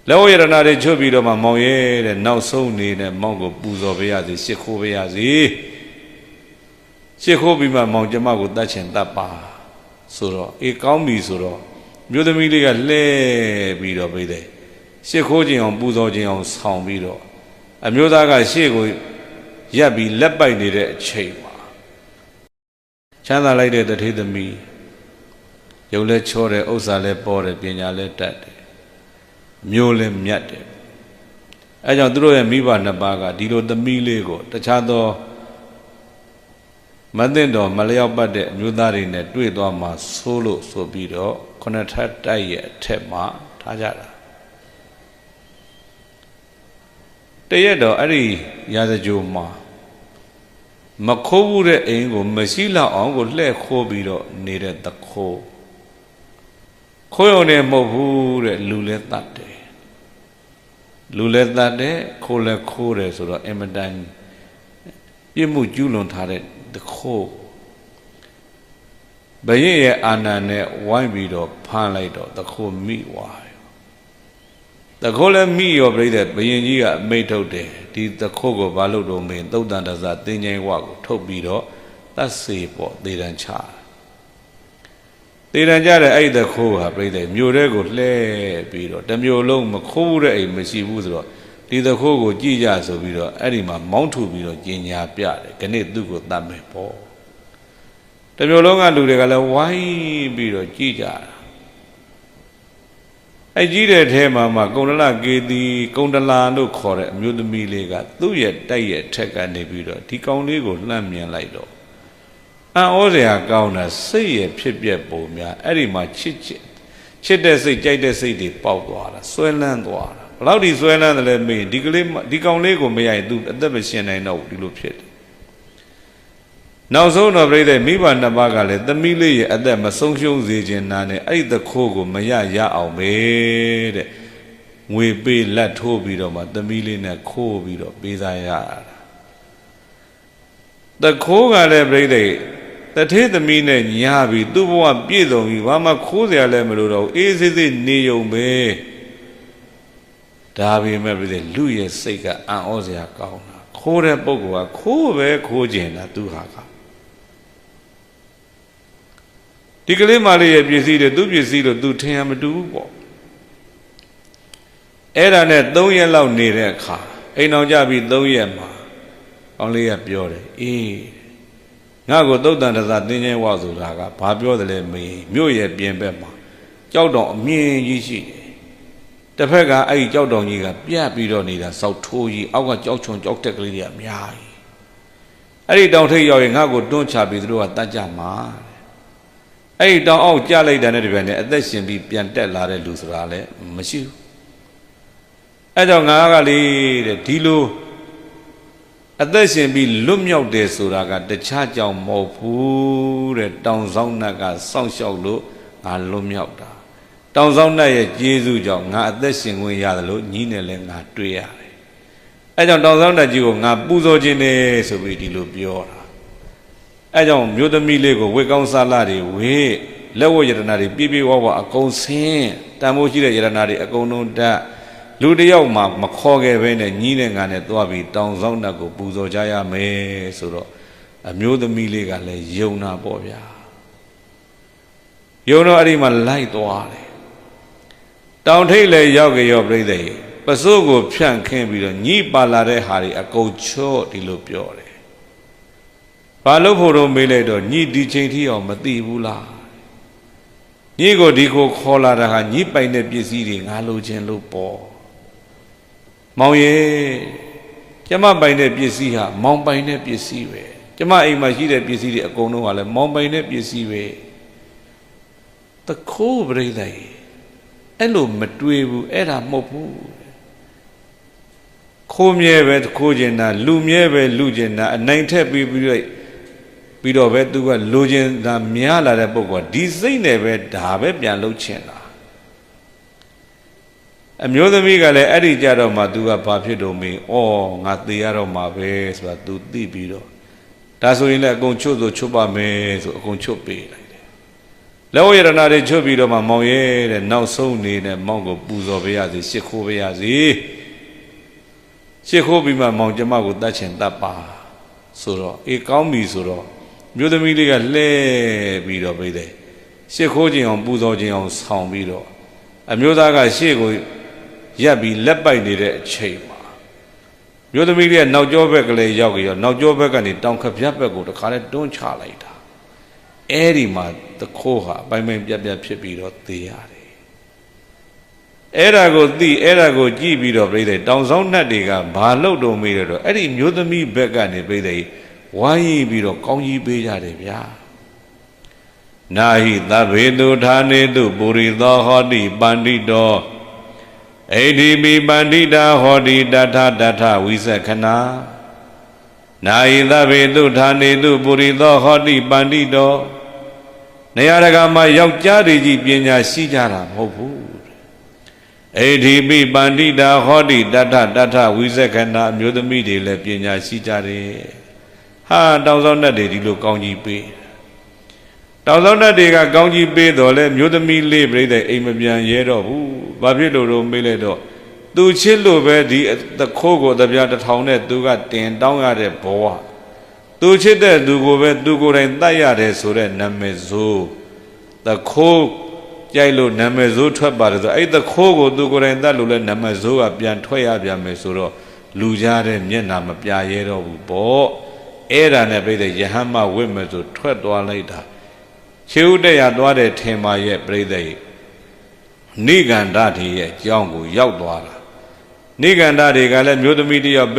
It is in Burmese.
လောရတနာတွေချုပ်ပြီးတော့မှမောင်ရဲတဲ့နောက်ဆုံးနေတဲ့မောင်ကိုပူဇော်ပေးရစီရှ िख ိုးပေးရစီရှ िख ိုးပြီးမှမောင်ကျမကိုတတ်ချင်တတ်ပါဆိုတော့အေးကောင်းပြီဆိုတော့မြို့သမီးလေးကလှဲပြီးတော့ပြေးတယ်ရှ िख ိုးခြင်းအောင်ပူဇော်ခြင်းအောင်ဆောင်ပြီးတော့အမျိုးသားကရှေ့ကိုရပ်ပြီးလက်ပိုက်နေတဲ့အချိန်မှာချမ်းသာလိုက်တဲ့တထေးသမီးရုပ်လဲချောတယ်ဥစ္စာလဲပေါ်တယ်ပညာလဲတတ်တယ်မျိုးလဲမြတ်တယ်အဲကြောင့်သူတို့ရဲ့မိဘနှစ်ပါးကဒီလိုသမီးလေးကိုတခြားသောမသိတော်မလျောက်ပတ်တဲ့အမျိုးသားတွေနဲ့တွေ့သွားမှဆိုးလို့ဆိုပြီးတော့ခုနှစ်ထပ်တိုက်ရဲ့အထက်မှာထားကြတာတရက်တော့အဲ့ဒီရာဇကြိုမှာမခိုးဘူးတဲ့အိမ်ကိုမရှိလောက်အောင်ကိုလှဲ့ခိုးပြီးတော့နေတဲ့တခိုးခိုးရုံနဲ့မဟုတ်ဘူးတဲ့လူလဲတတ်တယ်လူလဲတတ်တယ်ခိုးလဲခိုးတယ်ဆိုတော့အင်မတန်ပြစ်မှုကျူးလွန်ထားတဲ့တခိုးဘရင်ရဲ့အာဏာနဲ့ဝိုင်းပြီးတော့ဖမ်းလိုက်တော့တခိုးမိသွားတယ်တခိုးလည်းမိရောပြိတဲ့ဘရင်ကြီးကအမိန့်ထုတ်တယ်ဒီတခိုးကိုဘာလို့တော့မင်းသုတ်တန်တဆတင်းငိုင်းဝကိုထုတ်ပြီးတော့တတ်စေပေါ့သေတံချသေတံကြတဲ့အဲ့တခိုးဟာပြိတဲ့မြို့ထဲကိုလှဲပြီးတော့တမြို့လုံးမခိုးတဲ့အိမ်မရှိဘူးဆိုတော့ဒီတခိုးကိုကြည့်ကြဆိုပြီးတော့အဲ့ဒီမှာမောင်းထူပြီးတော့ကျင်ညာပြတယ်ခဏသူ့ကိုတတ်မယ်ပေါ့တမျိုးလုံးကလူတွေကလည်းဝိုင်းပြီးတော့ကြည့်ကြတာအဲ့ကြီးတဲ့ထဲမှာကုန္ဒလကေတီကုန္ဒလာလို့ခေါ်တဲ့အမျိုးသမီးလေးကသူ့ရဲ့တိုက်ရဲ့ထက်ကနေပြီးတော့ဒီကောင်လေးကိုလှမ်းမြင်လိုက်တော့အံ့ဩစရာကောင်းတာစိတ်ရဲ့ဖြစ်ပျက်ပုံများအဲ့ဒီမှာချစ်တဲ့စိတ်ကြိုက်တဲ့စိတ်တွေပေါက်သွားတာဆွဲလန်းသွားတာဘလောက်ဒီဆွဲလန်းတယ်လဲမေးဒီကောင်လေးကိုမရရင် तू အသက်မရှင်နိုင်တော့ဘူးဒီလိုဖြစ်တယ်နောက်ဆုံးတော့ပြိတဲ့မိဘနှစ်ပါးကလည်းသမီးလေးရဲ့အသက်မဆုံးရှုံးစေခြင်းနာနဲ့အဲ့ဒီတခိုးကိုမရအောင်ပဲတဲ့ငွေပေးလက်ထိုးပြီးတော့မှသမီးလေးနဲ့ခိုးပြီးတော့ပေးစားရတာတခိုးကလည်းပြိတဲ့တထေးသမီးနဲ့ညာပြီးသူ့ဘဝပြည့်စုံပြီးဘာမှခိုးစရာလည်းမလိုတော့အေးစစ်စစ်နေုံပဲဒါပေမဲ့ပြိတဲ့လူရဲ့စိတ်ကအံ့ဩစရာကောင်းတာခိုးတဲ့ပုဂ္ဂိုလ်ကခိုးပဲခိုးကျင်တာသူဟာကဒီကလေးမလေးရဲ့ပစ္စည်းတွေသူ့ပစ္စည်းလို့သူထင်ရမတူဘူးပေါ့အဲ့ဒါနဲ့3ရက်လောက်နေတဲ့အခါအိမ်အောင်ကြပြီး3ရက်မှာကောင်းလေးကပြောတယ်အေးငါ့ကိုသုတ်တန်တစားတင်းချင်းဝဆိုတာကဘာပြောတယ်လဲမေးမြို့ရဲ့ပြင်ဘက်မှာကြောက်တောင်အမြင့်ကြီးရှိတယ်တစ်ဖက်ကအဲ့ဒီကြောက်တောင်ကြီးကပြတ်ပြီးတော့နေတာစောက်ထိုးကြီးအောက်ကကြောက်ချွန်ကြောက်တက်ကလေးတွေအများကြီးအဲ့ဒီတောင်ထိပ်ရောက်ရင်ငါ့ကိုတွန်းချပြီးသူတို့ကတတ်ကြမှာအဲ့ဒီတောင်အောက်ကျလိုက်တဲ့တပြိုင်နက်အသက်ရှင်ပြီးပြန်တက်လာတဲ့လူဆိုတာလည်းမရှိဘူးအဲ့တော့ငါကလေတဲ့ဒီလိုအသက်ရှင်ပြီးလွတ်မြောက်တယ်ဆိုတာကတခြားကြောင့်မဟုတ်ဘူးတဲ့တောင်ဆောင်နတ်ကစောင့်ရှောက်လို့ငါလွတ်မြောက်တာတောင်ဆောင်နတ်ရဲ့ကျေးဇူးကြောင့်ငါအသက်ရှင်ခွင့်ရတယ်လို့ညီးနဲ့လည်းငါတွေ့ရတယ်အဲ့ကြောင့်တောင်ဆောင်နတ်ကြီးကိုငါပူဇော်ခြင်းနဲ့ဆိုပြီးဒီလိုပြောတာအဲကြောင့်မြို့သမီးလေးကိုဝေကောင်းစားလာတွေဝေလက်ဝတ်ယတနာတွေပြည့်ပြည့်ဝဝအကုန်ဆင်းတန်ဖိုးရှိတဲ့ယတနာတွေအကုန်လုံးတတ်လူတယောက်မှမခေါ်ခဲ့ပဲနဲ့ညီးနဲ့ငါနဲ့သွားပြီးတောင်ဆောင်နတ်ကိုပူဇော်ကြရမယ်ဆိုတော့အမျိုးသမီးလေးကလည်းယုံနာပေါ့ဗျာယုံတော့အဲ့ဒီမှာလိုက်သွားတယ်တောင်ထိပ်လည်းရောက်ကြရောပြိသိပစိုးကိုဖြန့်ခင်းပြီးတော့ညီးပါလာတဲ့ဟာတွေအကုန်ချော့ဒီလိုပြောတယ်ဘာလို့ဖို့တော့မေးလိုက်တော့ညီဒီချိန်ထိအောင်မသိဘူးလားညီကိုဒီကိုခေါ်လာတာဟာညီပိုင်တဲ့ပစ္စည်းတွေငါလိုချင်လို့ပေါ့မောင်ရဲ့ကျမပိုင်တဲ့ပစ္စည်းဟာမောင်ပိုင်တဲ့ပစ္စည်းပဲကျမအိမ်မှာရှိတဲ့ပစ္စည်းတွေအကုန်လုံးကလည်းမောင်ပိုင်တဲ့ပစ္စည်းပဲတခိုးပြိလိုက်အဲ့လိုမတွေးဘူးအဲ့ဒါမဟုတ်ဘူးခိုးမြဲပဲခိုးကျင်တာလူမြဲပဲလူကျင်တာအနိုင်ထက်ပြီးတော့ပဲသူကလိုချင်တာများလာတဲ့ပုဂ္ဂိုလ်ဒီစိတ်နဲ့ပဲဒါပဲပြန်လှုပ်ချင်တာအမျိုးသမီးကလည်းအဲ့ဒီကြတော့မှသူကဘာဖြစ်တော့မင်းဩငါသေရတော့မှာပဲဆိုတာသူသိပြီးတော့ဒါဆိုရင်လည်းအကုန်ချွတ်ဆိုချွတ်ပါမယ်ဆိုအကုန်ချွတ်ပေးလိုက်တယ် လက်ဝရဏတွေချုပ်ပြီးတော့မှမောင်ရဲတဲ့နောက်ဆုံးနေတဲ့မောင်ကိုပူဇော်ပေးရစီရှ िख ိုးပေးရစီရှ िख ိုးပြီးမှမောင်ကျမကိုတတ်ချင်တတ်ပါဆိုတော့အေးကောင်းပြီဆိုတော့မြို့သမီးလေးကလှဲပြီးတော့ပြေးတယ်ရှ िख ိုးခြင်းအောင်ပူဇော်ခြင်းအောင်ဆောင်ပြီးတော့အမျိုးသားကရှေ့ကိုရပ်ပြီးလက်ပိုက်နေတဲ့အချိန်မှာမြို့သမီးလေးကနောက်ကျောဘက်ကလေးရောက်ပြီးတော့နောက်ကျောဘက်ကနေတောင်ခပြတ်ဘက်ကိုတခါလဲတွန်းချလိုက်တာအဲ့ဒီမှာတခိုးဟာအပိုင်းပိုင်းပြတ်ပြတ်ဖြစ်ပြီးတော့သေရတယ်အဲ့ဒါကိုသိအဲ့ဒါကိုကြည့်ပြီးတော့ပြေးတယ်တောင်ဆောင်နှက်တွေကဘာလို့တော့မေးတယ်တော့အဲ့ဒီမြို့သမီးဘက်ကနေပြေးတယ်ဝိုင်းပြီးတော့ကောင်းကြီးပေးကြတယ်ဗျာနာဟိသဗ္ဗေတုဌာနေတုပုရိသောဟောတိပန္တိတောဣတိပိပန္တိတာဟောတိတထတထဝိသခဏနာဟိသဗ္ဗေတုဌာနေတုပုရိသောဟောတိပန္တိတောနေရာတကာမှာယောက်ျားတွေကြီးပညာရှိကြတာမဟုတ်ဘူးဣတိပိပန္တိတာဟောတိတထတထဝိသခဏအမျိုးသမီးတွေလည်းပညာရှိကြတယ်ဟာတောင်ဆောင်တတ်တွေဒီလိုကောင်းကြီးပေးတောင်ဆောင်တတ်တွေကကောင်းကြီးပေးတော်လဲမျိုးသမီးလေးပြိတဲ့အိမ်မပြန်ရဲတော့ဘူးဘာဖြစ်လို့တော့မေးလိုက်တော့သူချစ်လို့ပဲဒီသခိုးကိုတပြားတစ်ထောင်နဲ့သူကတင်တောင်းရတဲ့ဘဝသူချစ်တဲ့သူကိုပဲသူကိုယ်တိုင်တတ်ရတယ်ဆိုတဲ့နာမည်ဆိုးသခိုးကြိုက်လို့နာမည်ဆိုးထွက်ပါတယ်ဆိုအဲ့သခိုးကိုသူကိုယ်တိုင်တတ်လို့လဲနာမည်ဆိုးကပြန်ထွက်ရပြန်မယ်ဆိုတော့လူကြတဲ့မျက်နာမပြရဲတော့ဘူးပေါ့အဲ့ဒါနဲ့ပြိတဲ့ယဟမဝိမယ်ဆိုထွက်သွားလိုက်တာခြေဥတရသွားတဲ့ထင်ပါရဲ့ပြိတဲ့နိဂန္ဓတွေရဲ့အကြောင်းကိုရောက်သွားတာနိဂန္ဓတွေကလည်းမျိုးသမီးတယောက်